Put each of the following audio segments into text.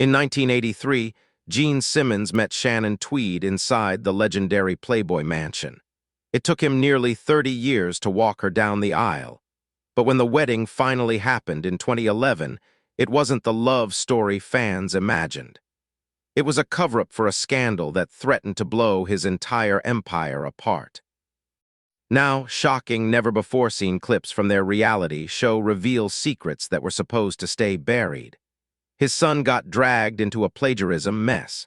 In 1983, Gene Simmons met Shannon Tweed inside the legendary Playboy Mansion. It took him nearly 30 years to walk her down the aisle. But when the wedding finally happened in 2011, it wasn't the love story fans imagined. It was a cover-up for a scandal that threatened to blow his entire empire apart. Now, shocking, never-before-seen clips from their reality show reveal secrets that were supposed to stay buried. His son got dragged into a plagiarism mess,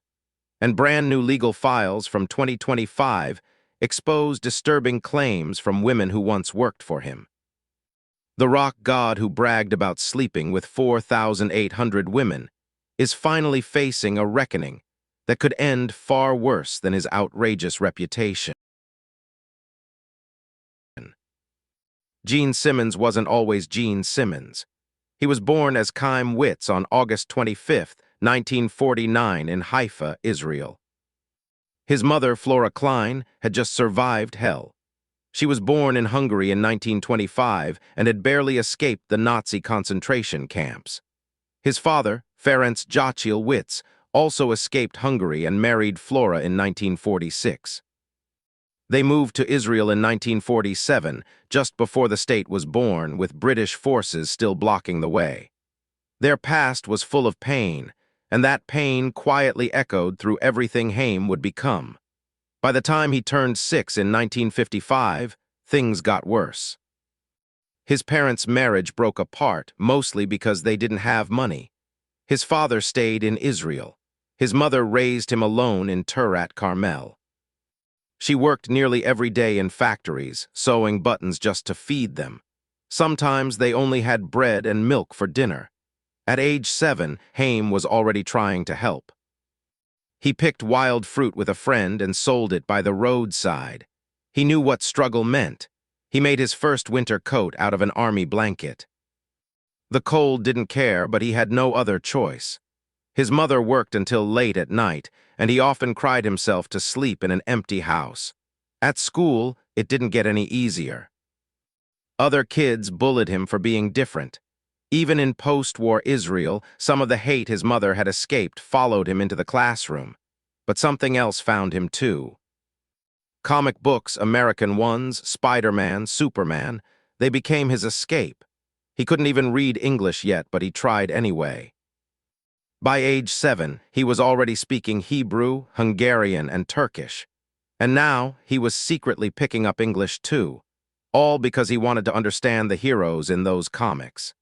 and brand-new legal files from 2025 exposed disturbing claims from women who once worked for him. The rock god who bragged about sleeping with 4,800 women is finally facing a reckoning that could end far worse than his outrageous reputation. Gene Simmons wasn't always Gene Simmons. He was born as Chaim Witz on August 25, 1949 in Haifa, Israel. His mother, Flora Klein, had just survived hell. She was born in Hungary in 1925 and had barely escaped the Nazi concentration camps. His father, Ferenc Jachil Witz, also escaped Hungary and married Flora in 1946. They moved to Israel in 1947, just before the state was born, with British forces still blocking the way. Their past was full of pain, and that pain quietly echoed through everything Chaim would become. By the time he turned 6 in 1955, things got worse. His parents' marriage broke apart, mostly because they didn't have money. His father stayed in Israel. His mother raised him alone in Turat Carmel. She worked nearly every day in factories, sewing buttons just to feed them. Sometimes they only had bread and milk for dinner. At age 7, Chaim was already trying to help. He picked wild fruit with a friend and sold it by the roadside. He knew what struggle meant. He made his first winter coat out of an army blanket. The cold didn't care, but he had no other choice. His mother worked until late at night, and he often cried himself to sleep in an empty house. At school, it didn't get any easier. Other kids bullied him for being different. Even in post-war Israel, some of the hate his mother had escaped followed him into the classroom. But something else found him too. Comic books, American ones, Spider-Man, Superman, they became his escape. He couldn't even read English yet, but he tried anyway. By age 7, he was already speaking Hebrew, Hungarian, and Turkish. And now, he was secretly picking up English too, all because he wanted to understand the heroes in those comics.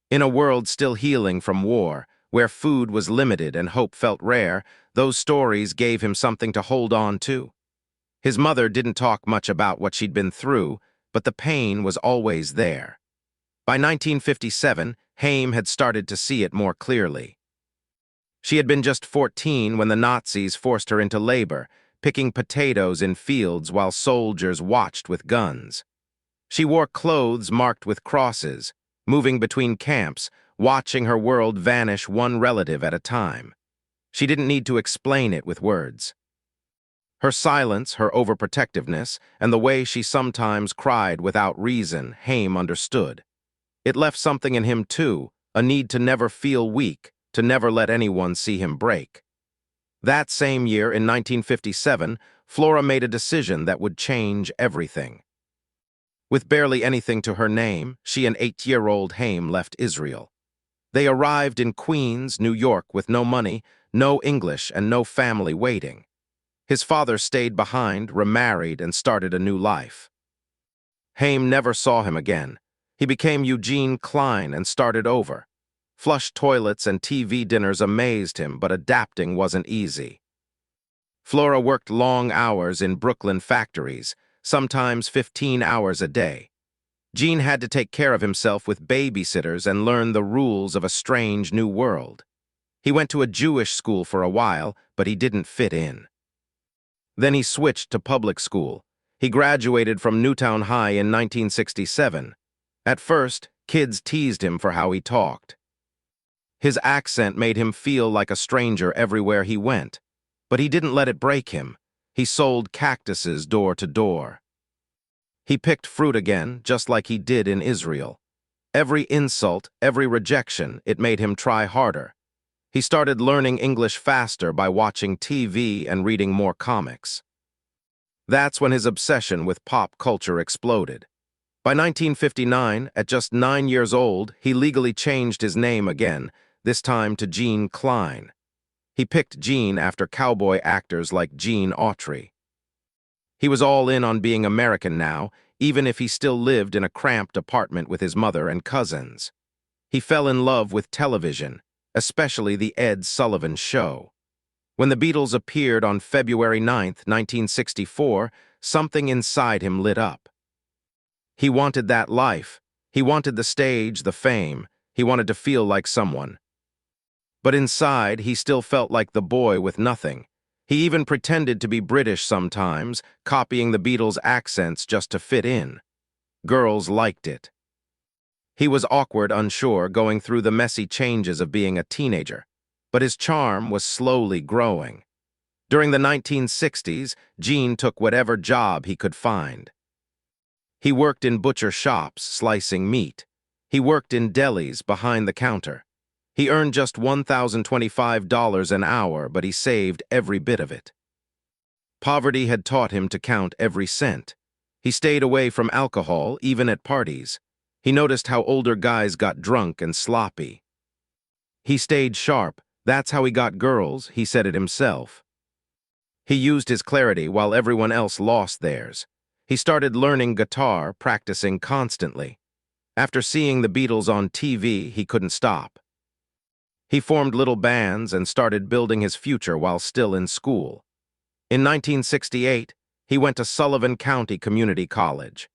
In a world still healing from war, where food was limited and hope felt rare, those stories gave him something to hold on to. His mother didn't talk much about what she'd been through, but the pain was always there. By 1957, Chaim had started to see it more clearly. She had been just 14 when the Nazis forced her into labor, picking potatoes in fields while soldiers watched with guns. She wore clothes marked with crosses, moving between camps, watching her world vanish one relative at a time. She didn't need to explain it with words. Her silence, her overprotectiveness, and the way she sometimes cried without reason, Chaim understood. It left something in him too, a need to never feel weak, to never let anyone see him break. That same year, in 1957, Flora made a decision that would change everything. With barely anything to her name, she and 8-year-old Chaim left Israel. They arrived in Queens, New York, with no money, no English, and no family waiting. His father stayed behind, remarried, and started a new life. Chaim never saw him again. He became Eugene Klein and started over. Flush toilets and TV dinners amazed him, but adapting wasn't easy. Flora worked long hours in Brooklyn factories, sometimes 15 hours a day. Gene had to take care of himself with babysitters and learn the rules of a strange new world. He went to a Jewish school for a while, but he didn't fit in. Then he switched to public school. He graduated from Newtown High in 1967. At first, kids teased him for how he talked. His accent made him feel like a stranger everywhere he went, but he didn't let it break him. He sold cactuses door to door. He picked fruit again, just like he did in Israel. Every insult, every rejection, it made him try harder. He started learning English faster by watching TV and reading more comics. That's when his obsession with pop culture exploded. By 1959, at just 9 years old, he legally changed his name again, this time to Gene Klein. He picked Gene after cowboy actors like Gene Autry. He was all in on being American now, even if he still lived in a cramped apartment with his mother and cousins. He fell in love with television, especially the Ed Sullivan Show. When the Beatles appeared on February 9, 1964, something inside him lit up. He wanted that life. He wanted the stage, the fame. He wanted to feel like someone. But inside, he still felt like the boy with nothing. He even pretended to be British sometimes, copying the Beatles' accents just to fit in. Girls liked it. He was awkward, unsure, going through the messy changes of being a teenager, but his charm was slowly growing. During the 1960s, Gene took whatever job he could find. He worked in butcher shops, slicing meat. He worked in delis behind the counter. He earned just $1,025 an hour, but he saved every bit of it. Poverty had taught him to count every cent. He stayed away from alcohol, even at parties. He noticed how older guys got drunk and sloppy. He stayed sharp. That's how he got girls, he said it himself. He used his clarity while everyone else lost theirs. He started learning guitar, practicing constantly. After seeing the Beatles on TV, he couldn't stop. He formed little bands and started building his future while still in school. In 1968, he went to Sullivan County Community College.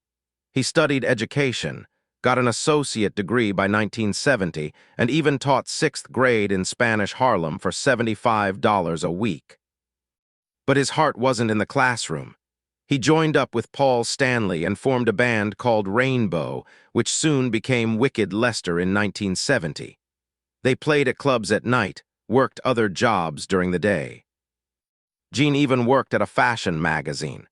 He studied education, got an associate degree by 1970, and even taught 6th grade in Spanish Harlem for $75 a week. But his heart wasn't in the classroom. He joined up with Paul Stanley and formed a band called Rainbow, which soon became Wicked Lester in 1970. They played at clubs at night, worked other jobs during the day. Gene even worked at a fashion magazine.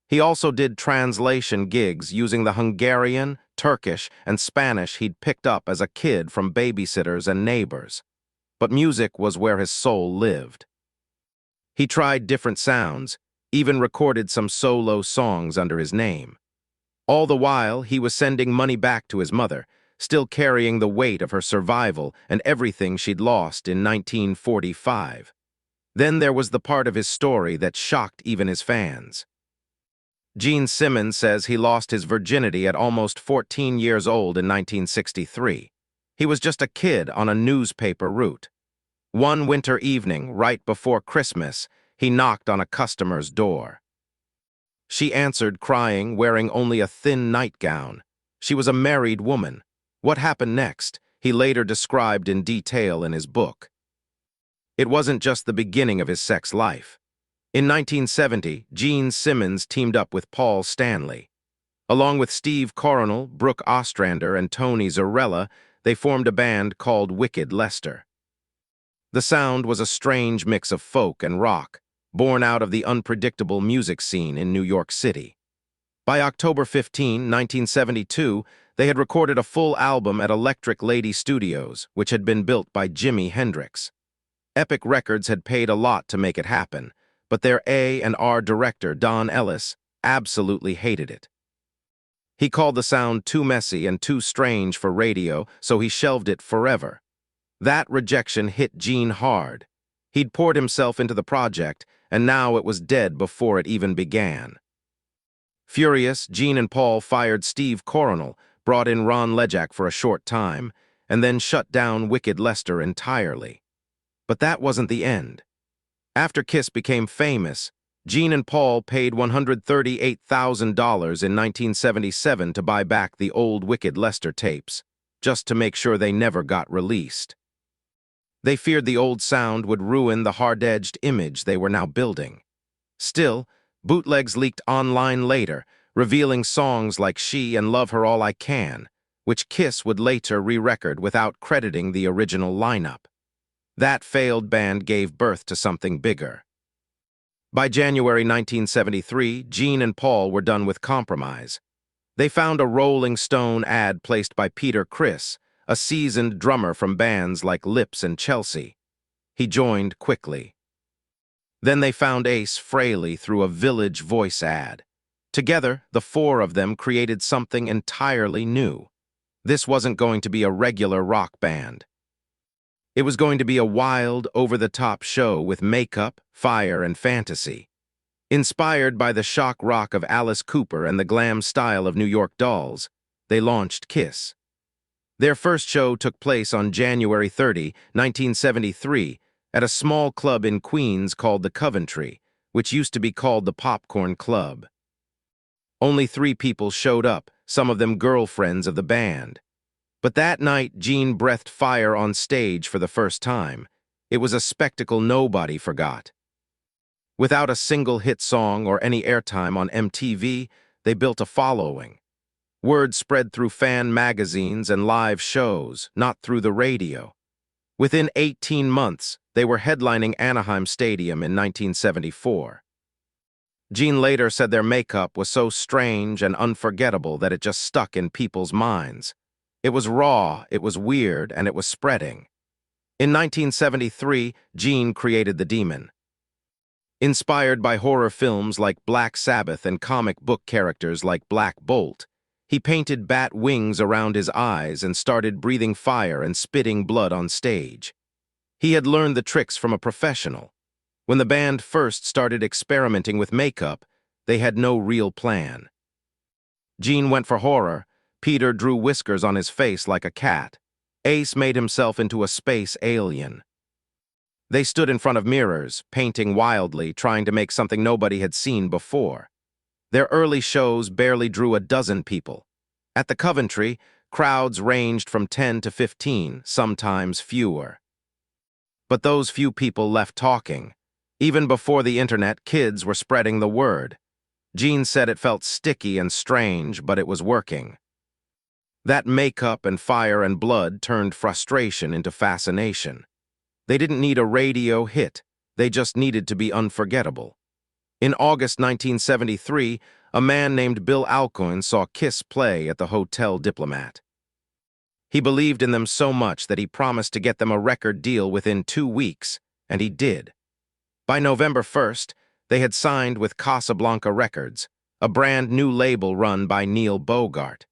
He also did translation gigs using the Hungarian, Turkish, and Spanish he'd picked up as a kid from babysitters and neighbors. But music was where his soul lived. He tried different sounds, even recorded some solo songs under his name. All the while, he was sending money back to his mother, still carrying the weight of her survival and everything she'd lost in 1945. Then there was the part of his story that shocked even his fans. Gene Simmons says he lost his virginity at almost 14 years old in 1963. He was just a kid on a newspaper route. One winter evening, right before Christmas, he knocked on a customer's door. She answered, crying, wearing only a thin nightgown. She was a married woman. What happened next, he later described in detail in his book. It wasn't just the beginning of his sex life. In 1970, Gene Simmons teamed up with Paul Stanley. Along with Steve Coronel, Brooke Ostrander, and Tony Zarella, they formed a band called Wicked Lester. The sound was a strange mix of folk and rock, born out of the unpredictable music scene in New York City. By October 15, 1972, they had recorded a full album at Electric Lady Studios, which had been built by Jimi Hendrix. Epic Records had paid a lot to make it happen, but their A&R director, Don Ellis, absolutely hated it. He called the sound too messy and too strange for radio, so he shelved it forever. That rejection hit Gene hard. He'd poured himself into the project, and now it was dead before it even began. Furious, Gene and Paul fired Steve Coronel, brought in Ron Lejak for a short time, and then shut down Wicked Lester entirely. But that wasn't the end. After Kiss became famous, Gene and Paul paid $138,000 in 1977 to buy back the old Wicked Lester tapes, just to make sure they never got released. They feared the old sound would ruin the hard-edged image they were now building. Still, bootlegs leaked online later, revealing songs like She and Love Her All I Can, which Kiss would later re-record without crediting the original lineup. That failed band gave birth to something bigger. By January 1973, Gene and Paul were done with compromise. They found a Rolling Stone ad placed by Peter Criss, a seasoned drummer from bands like Lips and Chelsea. He joined quickly. Then they found Ace Frehley through a Village Voice ad. Together, the four of them created something entirely new. This wasn't going to be a regular rock band. It was going to be a wild, over-the-top show with makeup, fire, and fantasy. Inspired by the shock rock of Alice Cooper and the glam style of New York Dolls, they launched Kiss. Their first show took place on January 30, 1973, at a small club in Queens called the Coventry, which used to be called the Popcorn Club. Only 3 people showed up, some of them girlfriends of the band. But that night, Gene breathed fire on stage for the first time. It was a spectacle nobody forgot. Without a single hit song or any airtime on MTV, they built a following. Word spread through fan magazines and live shows, not through the radio. Within 18 months, they were headlining Anaheim Stadium in 1974. Gene later said their makeup was so strange and unforgettable that it just stuck in people's minds. It was raw, it was weird, and it was spreading. In 1973, Gene created the Demon. Inspired by horror films like Black Sabbath and comic book characters like Black Bolt, he painted bat wings around his eyes and started breathing fire and spitting blood on stage. He had learned the tricks from a professional. When the band first started experimenting with makeup, they had no real plan. Gene went for horror. Peter drew whiskers on his face like a cat. Ace made himself into a space alien. They stood in front of mirrors, painting wildly, trying to make something nobody had seen before. Their early shows barely drew a dozen people. At the Coventry, crowds ranged from 10 to 15, sometimes fewer. But those few people left talking. Even before the internet, kids were spreading the word. Gene said it felt sticky and strange, but it was working. That makeup and fire and blood turned frustration into fascination. They didn't need a radio hit, they just needed to be unforgettable. In August 1973, a man named Bill Alcoin saw Kiss play at the Hotel Diplomat. He believed in them so much that he promised to get them a record deal within 2 weeks, and he did. By November 1st, they had signed with Casablanca Records, a brand new label run by Neil Bogart.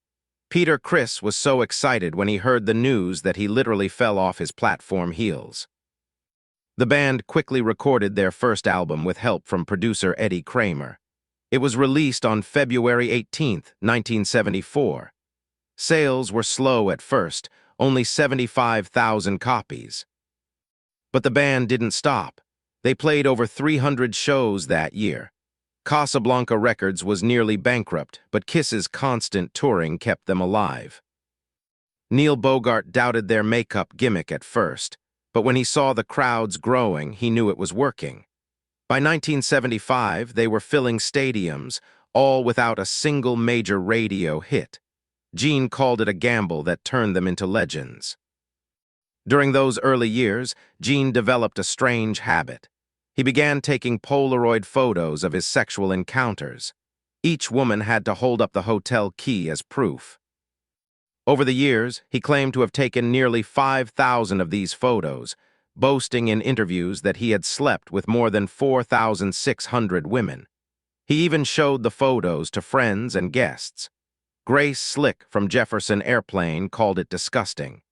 Peter Criss was so excited when he heard the news that he literally fell off his platform heels. The band quickly recorded their first album with help from producer Eddie Kramer. It was released on February 18, 1974. Sales were slow at first, only 75,000 copies. But the band didn't stop. They played over 300 shows that year. Casablanca Records was nearly bankrupt, but Kiss's constant touring kept them alive. Neil Bogart doubted their makeup gimmick at first, but when he saw the crowds growing, he knew it was working. By 1975, they were filling stadiums, all without a single major radio hit. Gene called it a gamble that turned them into legends. During those early years, Gene developed a strange habit. He began taking Polaroid photos of his sexual encounters. Each woman had to hold up the hotel key as proof. Over the years, he claimed to have taken nearly 5,000 of these photos, boasting in interviews that he had slept with more than 4,600 women. He even showed the photos to friends and guests. Grace Slick from Jefferson Airplane called it disgusting.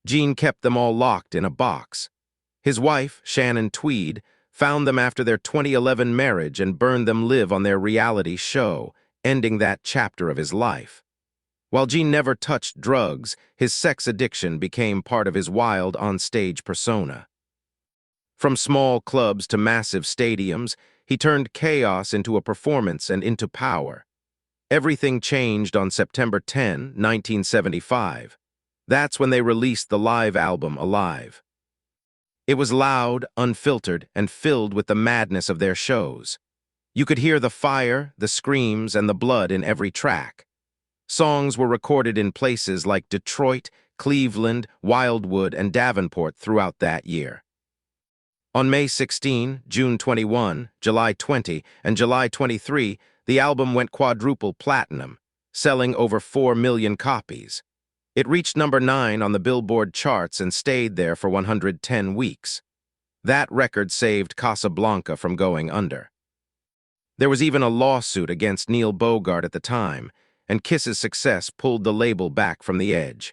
Gene kept them all locked in a box. His wife, Shannon Tweed, found them after their 2011 marriage and burned them live on their reality show, ending that chapter of his life. While Gene never touched drugs, his sex addiction became part of his wild on-stage persona. From small clubs to massive stadiums, he turned chaos into a performance and into power. Everything changed on September 10, 1975. That's when they released the live album Alive. It was loud, unfiltered, and filled with the madness of their shows. You could hear the fire, the screams, and the blood in every track. Songs were recorded in places like Detroit, Cleveland, Wildwood, and Davenport throughout that year. On May 16, June 21, July 20, and July 23, the album went quadruple platinum, selling over 4 million copies. It reached number 9 on the Billboard charts and stayed there for 110 weeks. That record saved Casablanca from going under. There was even a lawsuit against Neil Bogart at the time, and Kiss's success pulled the label back from the edge.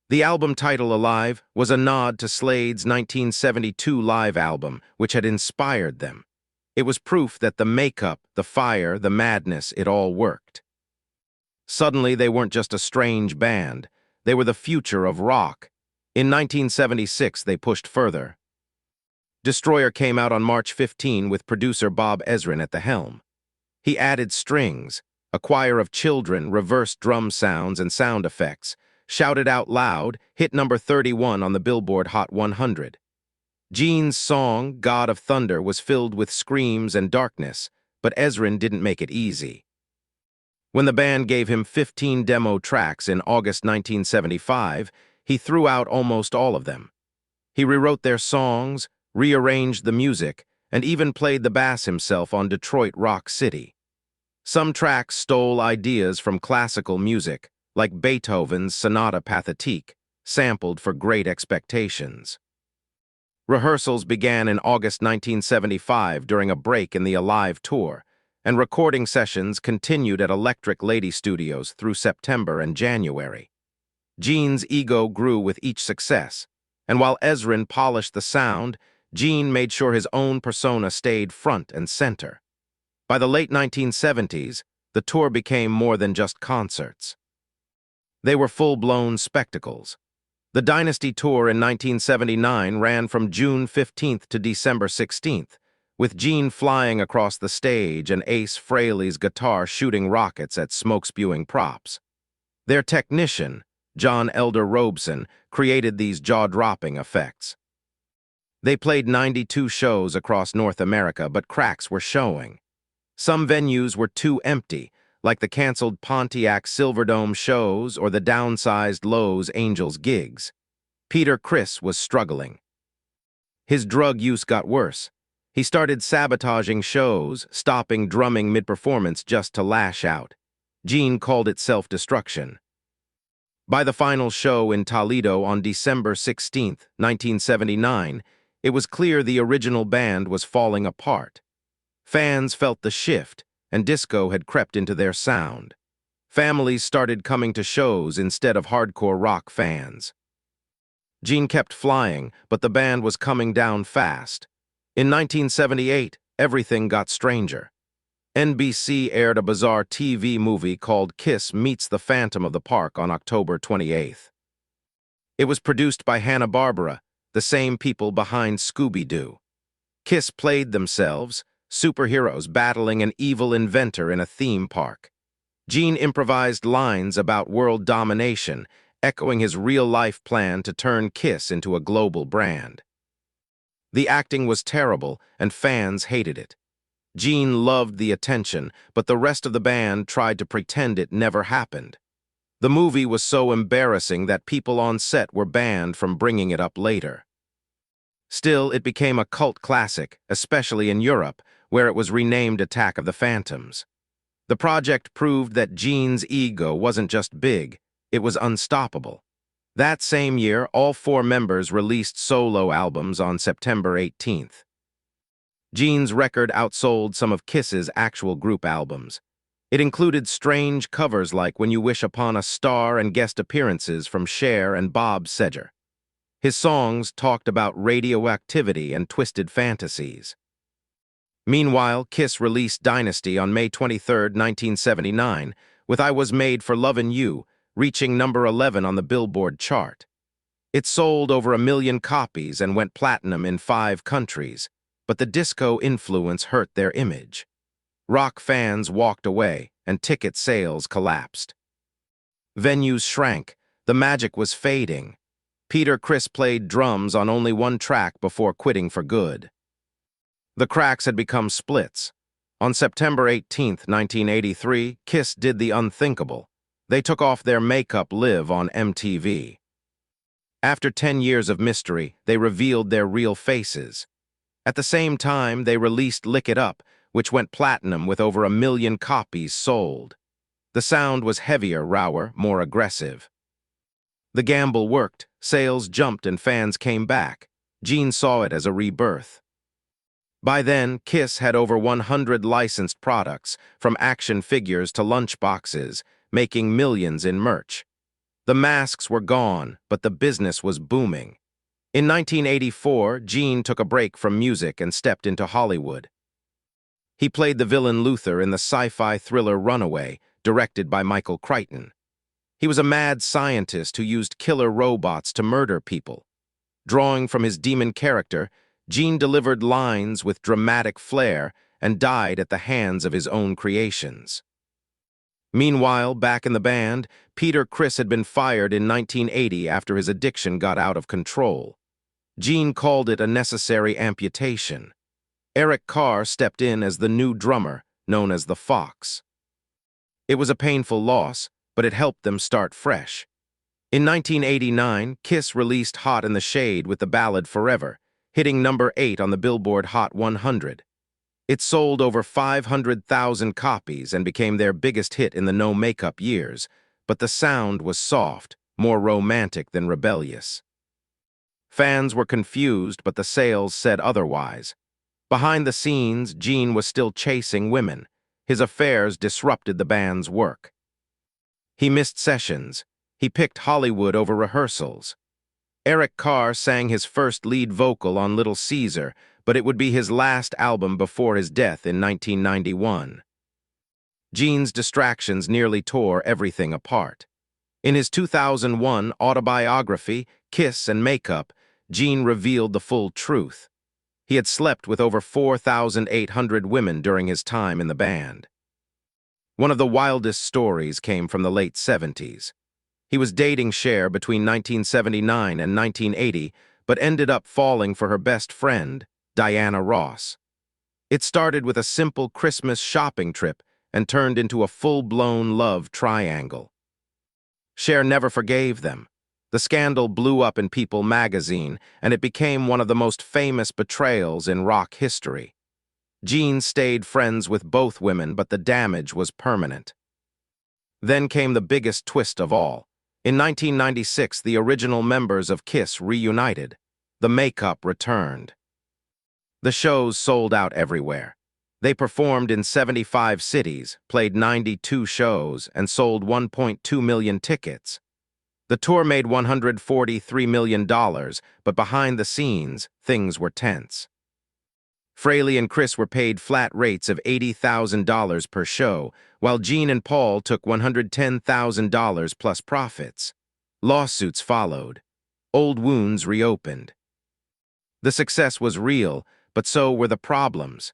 The album title, Alive, was a nod to Slade's 1972 live album, which had inspired them. It was proof that the makeup, the fire, the madness, it all worked. Suddenly, they weren't just a strange band. They were the future of rock. In 1976, they pushed further. Destroyer came out on March 15 with producer Bob Ezrin at the helm. He added strings, a choir of children, reversed drum sounds and sound effects, shouted out loud, hit number 31 on the Billboard Hot 100. Gene's song, God of Thunder, was filled with screams and darkness, but Ezrin didn't make it easy. When the band gave him 15 demo tracks in August 1975, he threw out almost all of them. He rewrote their songs, rearranged the music, and even played the bass himself on Detroit Rock City. Some tracks stole ideas from classical music, like Beethoven's Sonata Pathétique, sampled for Great Expectations. Rehearsals began in August 1975 during a break in the Alive tour, and recording sessions continued at Electric Lady Studios through September and January. Gene's ego grew with each success, and while Ezrin polished the sound, Gene made sure his own persona stayed front and center. By the late 1970s, the tour became more than just concerts. They were full-blown spectacles. The Dynasty Tour in 1979 ran from June 15th to December 16th, with Gene flying across the stage and Ace Frehley's guitar shooting rockets at smoke-spewing props. Their technician, John Elder Robeson, created these jaw-dropping effects. They played 92 shows across North America, but cracks were showing. Some venues were too empty, like the canceled Pontiac Silverdome shows or the downsized Lowe's Angels gigs. Peter Criss was struggling. His drug use got worse. He started sabotaging shows, stopping drumming mid-performance just to lash out. Gene called it self-destruction. By the final show in Toledo on December 16, 1979, it was clear the original band was falling apart. Fans felt the shift, and disco had crept into their sound. Families started coming to shows instead of hardcore rock fans. Gene kept flying, but the band was coming down fast. In 1978, everything got stranger. NBC aired a bizarre TV movie called Kiss Meets the Phantom of the Park on October 28th. It was produced by Hanna-Barbera, the same people behind Scooby-Doo. Kiss played themselves, superheroes battling an evil inventor in a theme park. Gene improvised lines about world domination, echoing his real-life plan to turn Kiss into a global brand. The acting was terrible, and fans hated it. Gene loved the attention, but the rest of the band tried to pretend it never happened. The movie was so embarrassing that people on set were banned from bringing it up later. Still, it became a cult classic, especially in Europe, where it was renamed Attack of the Phantoms. The project proved that Gene's ego wasn't just big, it was unstoppable. That same year, all four members released solo albums on September 18th. Gene's record outsold some of Kiss's actual group albums. It included strange covers like When You Wish Upon a Star and guest appearances from Cher and Bob Seger. His songs talked about radioactivity and twisted fantasies. Meanwhile, Kiss released Dynasty on May 23, 1979, with I Was Made for Lovin' You, reaching number 11 on the Billboard chart. It sold over 1 million copies and went platinum in 5 countries, but the disco influence hurt their image. Rock fans walked away, and ticket sales collapsed. Venues shrank, the magic was fading. Peter Criss played drums on only one track before quitting for good. The cracks had become splits. On September 18, 1983, Kiss did the unthinkable. They took off their makeup live on MTV. After 10 years of mystery, they revealed their real faces. At the same time, they released Lick It Up, which went platinum with over 1 million copies sold. The sound was heavier, rawer, more aggressive. The gamble worked, sales jumped and fans came back. Gene saw it as a rebirth. By then, Kiss had over 100 licensed products, from action figures to lunchboxes, making millions in merch. The masks were gone, but the business was booming. In 1984, Gene took a break from music and stepped into Hollywood. He played the villain Luther in the sci-fi thriller Runaway, directed by Michael Crichton. He was a mad scientist who used killer robots to murder people. Drawing from his demon character, Gene delivered lines with dramatic flair and died at the hands of his own creations. Meanwhile, back in the band, Peter Criss had been fired in 1980 after his addiction got out of control. Gene called it a necessary amputation. Eric Carr stepped in as the new drummer, known as the Fox. It was a painful loss, but it helped them start fresh. In 1989, Kiss released Hot in the Shade with the ballad Forever, hitting number 8 on the Billboard Hot 100. It sold over 500,000 copies and became their biggest hit in the no-makeup years, but the sound was soft, more romantic than rebellious. Fans were confused, but the sales said otherwise. Behind the scenes, Gene was still chasing women. His affairs disrupted the band's work. He missed sessions. He picked Hollywood over rehearsals. Eric Carr sang his first lead vocal on Little Caesar, but it would be his last album before his death in 1991. Gene's distractions nearly tore everything apart. In his 2001 autobiography, Kiss and Makeup, Gene revealed the full truth. He had slept with over 4,800 women during his time in the band. One of the wildest stories came from the late 70s. He was dating Cher between 1979 and 1980, but ended up falling for her best friend, Diana Ross. It started with a simple Christmas shopping trip and turned into a full-blown love triangle. Cher never forgave them. The scandal blew up in People magazine, and it became one of the most famous betrayals in rock history. Gene stayed friends with both women, but the damage was permanent. Then came the biggest twist of all. In 1996, the original members of Kiss reunited. The Makeup returned. The shows sold out everywhere. They performed in 75 cities, played 92 shows, and sold 1.2 million tickets. The tour made $143 million, but behind the scenes, things were tense. Fraley and Chris were paid flat rates of $80,000 per show, while Gene and Paul took $110,000 plus profits. Lawsuits followed. Old wounds reopened. The success was real, but so were the problems.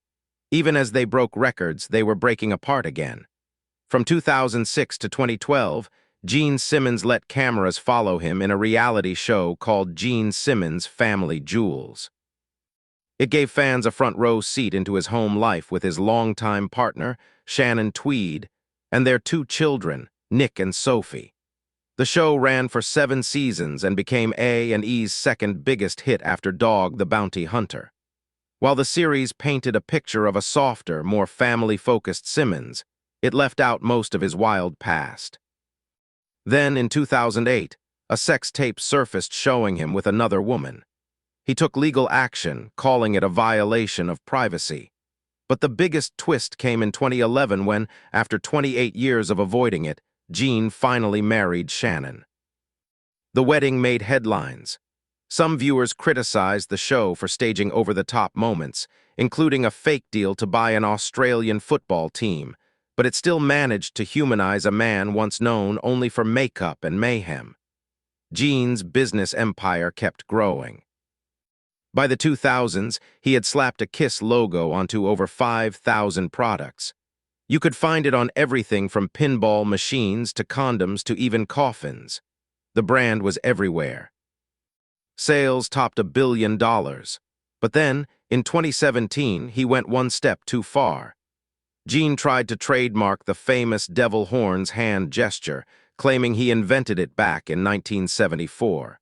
Even as they broke records, they were breaking apart again. From 2006 to 2012, Gene Simmons let cameras follow him in a reality show called Gene Simmons' Family Jewels. It gave fans a front-row seat into his home life with his longtime partner, Shannon Tweed, and their 2 children, Nick and Sophie. The show ran for 7 seasons and became A&E's second biggest hit after Dog the Bounty Hunter. While the series painted a picture of a softer, more family-focused Simmons, it left out most of his wild past. Then, in 2008, a sex tape surfaced showing him with another woman. He took legal action, calling it a violation of privacy. But the biggest twist came in 2011 when, after 28 years of avoiding it, Gene finally married Shannon. The wedding made headlines. Some viewers criticized the show for staging over-the-top moments, including a fake deal to buy an Australian football team, but it still managed to humanize a man once known only for makeup and mayhem. Gene's business empire kept growing. By the 2000s, he had slapped a Kiss logo onto over 5,000 products. You could find it on everything from pinball machines to condoms to even coffins. The brand was everywhere. Sales topped $1 billion. But then, in 2017, he went one step too far. Gene tried to trademark the famous devil horns hand gesture, claiming he invented it back in 1974.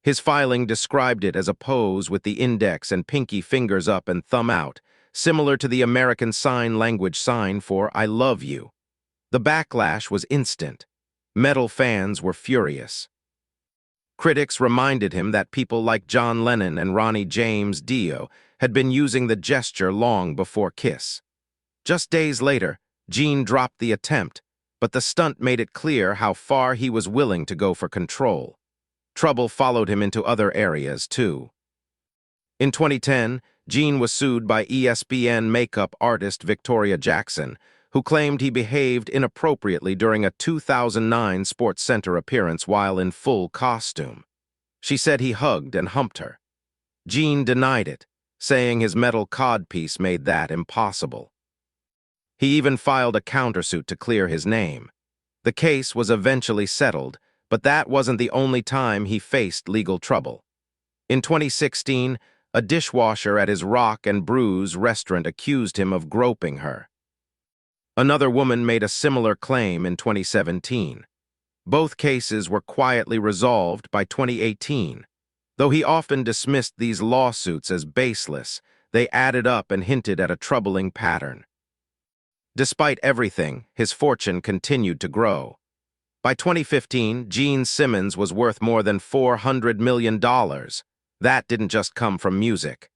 His filing described it as a pose with the index and pinky fingers up and thumb out, similar to the American Sign Language sign for I love you. The backlash was instant. Metal fans were furious. Critics reminded him that people like John Lennon and Ronnie James Dio had been using the gesture long before Kiss. Just days later, Gene dropped the attempt, but the stunt made it clear how far he was willing to go for control. Trouble followed him into other areas, too. In 2010, Gene was sued by ESPN makeup artist Victoria Jackson, who claimed he behaved inappropriately during a 2009 SportsCenter appearance while in full costume. She said he hugged and humped her. Gene denied it, saying his metal codpiece made that impossible. He even filed a countersuit to clear his name. The case was eventually settled, but that wasn't the only time he faced legal trouble. In 2016, a dishwasher at his Rock and Brews restaurant accused him of groping her. Another woman made a similar claim in 2017. Both cases were quietly resolved by 2018. Though he often dismissed these lawsuits as baseless, they added up and hinted at a troubling pattern. Despite everything, his fortune continued to grow. By 2015, Gene Simmons was worth more than $400 million. That didn't just come from music.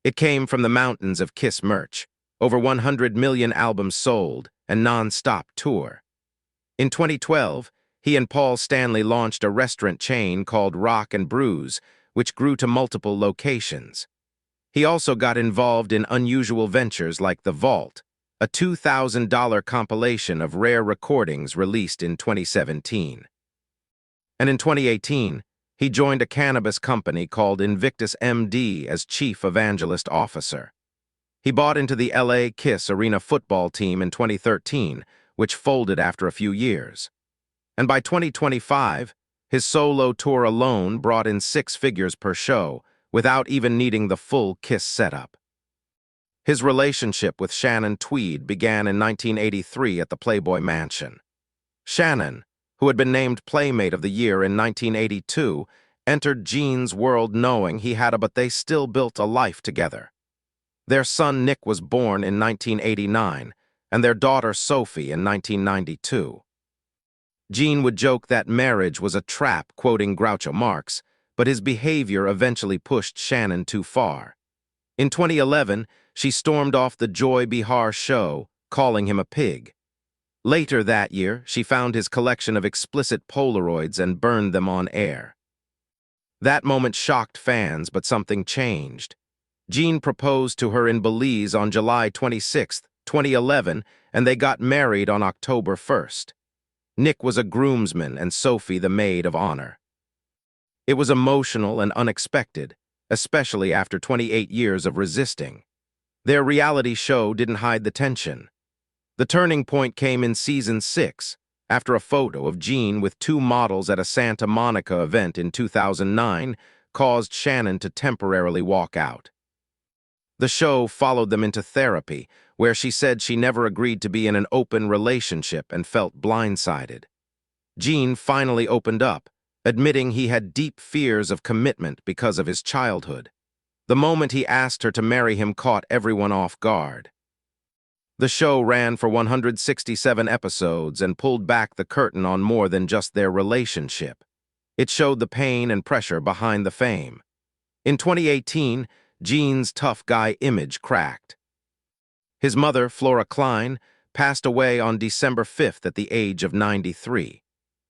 It came from the mountains of Kiss merch, over 100 million albums sold, and non-stop tour. In 2012, he and Paul Stanley launched a restaurant chain called Rock and Brews, which grew to multiple locations. He also got involved in unusual ventures like The Vault, a $2,000 compilation of rare recordings released in 2017. And in 2018, he joined a cannabis company called Invictus MD as Chief Evangelist Officer. He bought into the LA Kiss Arena football team in 2013, which folded after a few years. And by 2025, his solo tour alone brought in 6 figures per show, without even needing the full Kiss setup. His relationship with Shannon Tweed began in 1983 at the Playboy Mansion. Shannon, who had been named Playmate of the Year in 1982, entered Gene's world knowing he had but they still built a life together. Their son Nick was born in 1989, and their daughter Sophie in 1992. Gene would joke that marriage was a trap, quoting Groucho Marx, but his behavior eventually pushed Shannon too far. In 2011, she stormed off the Joy Behar show, calling him a pig. Later that year, she found his collection of explicit Polaroids and burned them on air. That moment shocked fans, but something changed. Gene proposed to her in Belize on July 26, 2011, and they got married on October 1st. Nick was a groomsman and Sophie the maid of honor. It was emotional and unexpected, especially after 28 years of resisting. Their reality show didn't hide the tension. The turning point came in season 6, after a photo of Gene with 2 models at a Santa Monica event in 2009 caused Shannon to temporarily walk out. The show followed them into therapy, where she said she never agreed to be in an open relationship and felt blindsided. Gene finally opened up, admitting he had deep fears of commitment because of his childhood. The moment he asked her to marry him caught everyone off guard. The show ran for 167 episodes and pulled back the curtain on more than just their relationship. It showed the pain and pressure behind the fame. In 2018, Gene's tough guy image cracked. His mother, Flora Klein, passed away on December 5th at the age of 93.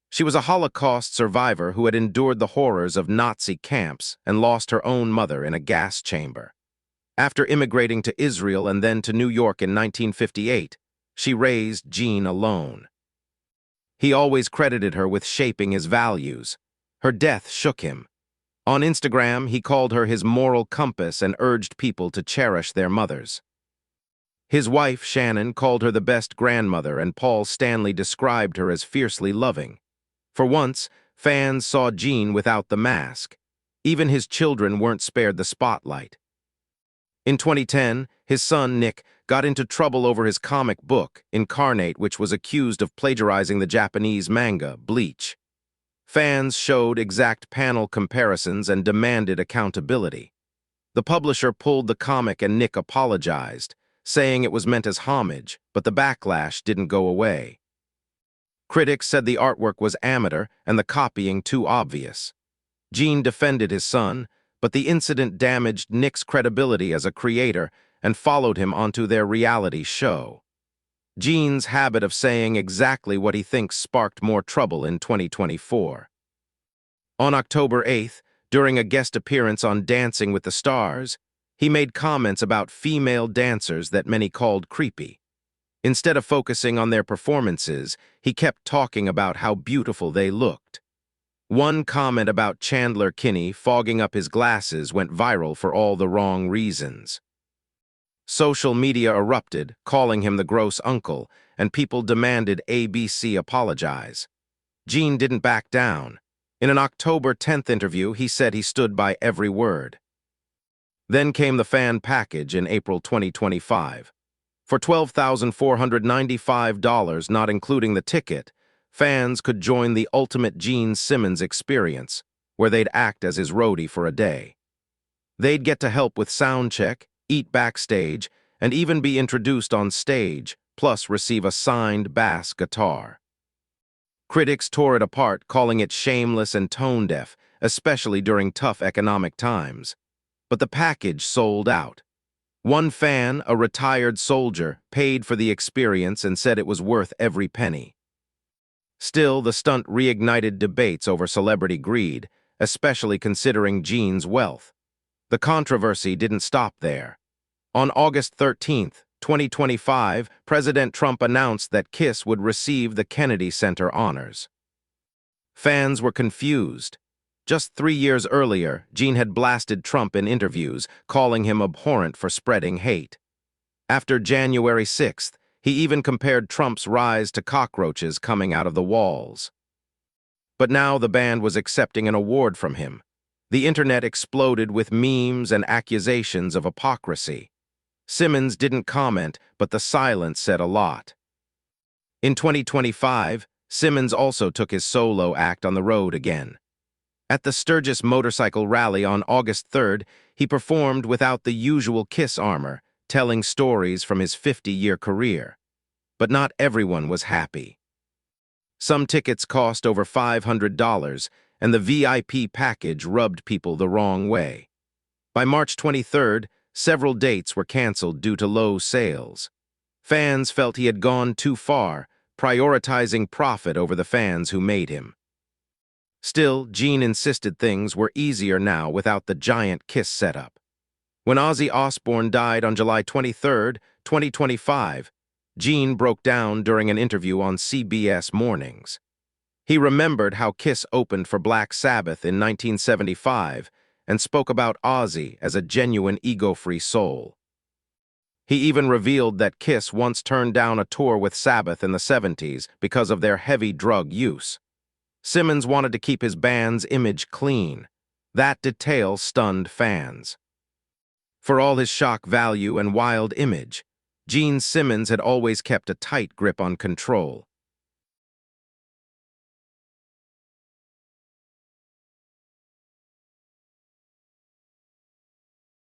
She was a Holocaust survivor who had endured the horrors of Nazi camps and lost her own mother in a gas chamber. After immigrating to Israel and then to New York in 1958, she raised Gene alone. He always credited her with shaping his values. Her death shook him. On Instagram, he called her his moral compass and urged people to cherish their mothers. His wife, Shannon, called her the best grandmother, and Paul Stanley described her as fiercely loving. For once, fans saw Gene without the mask. Even his children weren't spared the spotlight. In 2010, his son, Nick, got into trouble over his comic book, Incarnate, which was accused of plagiarizing the Japanese manga, Bleach. Fans showed exact panel comparisons and demanded accountability. The publisher pulled the comic and Nick apologized, saying it was meant as homage, but the backlash didn't go away. Critics said the artwork was amateur and the copying too obvious. Gene defended his son, but the incident damaged Nick's credibility as a creator and followed him onto their reality show. Gene's habit of saying exactly what he thinks sparked more trouble in 2024. On October 8th, during a guest appearance on Dancing with the Stars, he made comments about female dancers that many called creepy. Instead of focusing on their performances, he kept talking about how beautiful they looked. One comment about Chandler Kinney fogging up his glasses went viral for all the wrong reasons. Social media erupted, calling him the gross uncle, and people demanded ABC apologize. Gene didn't back down. In an October 10th interview, he said he stood by every word. Then came the fan package in April 2025. For $12,495, not including the ticket, fans could join the ultimate Gene Simmons experience, where they'd act as his roadie for a day. They'd get to help with sound check, eat backstage, and even be introduced on stage, plus receive a signed bass guitar. Critics tore it apart, calling it shameless and tone-deaf, especially during tough economic times. But the package sold out. One fan, a retired soldier, paid for the experience and said it was worth every penny. Still, the stunt reignited debates over celebrity greed, especially considering Gene's wealth. The controversy didn't stop there. On August 13, 2025, President Trump announced that Kiss would receive the Kennedy Center honors. Fans were confused. Just 3 years earlier, Gene had blasted Trump in interviews, calling him abhorrent for spreading hate. After January 6th, he even compared Trump's rise to cockroaches coming out of the walls. But now the band was accepting an award from him. The internet exploded with memes and accusations of hypocrisy. Simmons didn't comment, but the silence said a lot. In 2025, Simmons also took his solo act on the road again. At the Sturgis Motorcycle Rally on August 3rd, he performed without the usual Kiss armor, telling stories from his 50-year career. But not everyone was happy. Some tickets cost over $500, and the VIP package rubbed people the wrong way. By March 23rd, several dates were canceled due to low sales. Fans felt he had gone too far, prioritizing profit over the fans who made him. Still, Gene insisted things were easier now without the giant Kiss setup. When Ozzy Osbourne died on July 23, 2025, Gene broke down during an interview on CBS Mornings. He remembered how Kiss opened for Black Sabbath in 1975 and spoke about Ozzy as a genuine ego-free soul. He even revealed that Kiss once turned down a tour with Sabbath in the 70s because of their heavy drug use. Simmons wanted to keep his band's image clean. That detail stunned fans. For all his shock value and wild image, Gene Simmons had always kept a tight grip on control.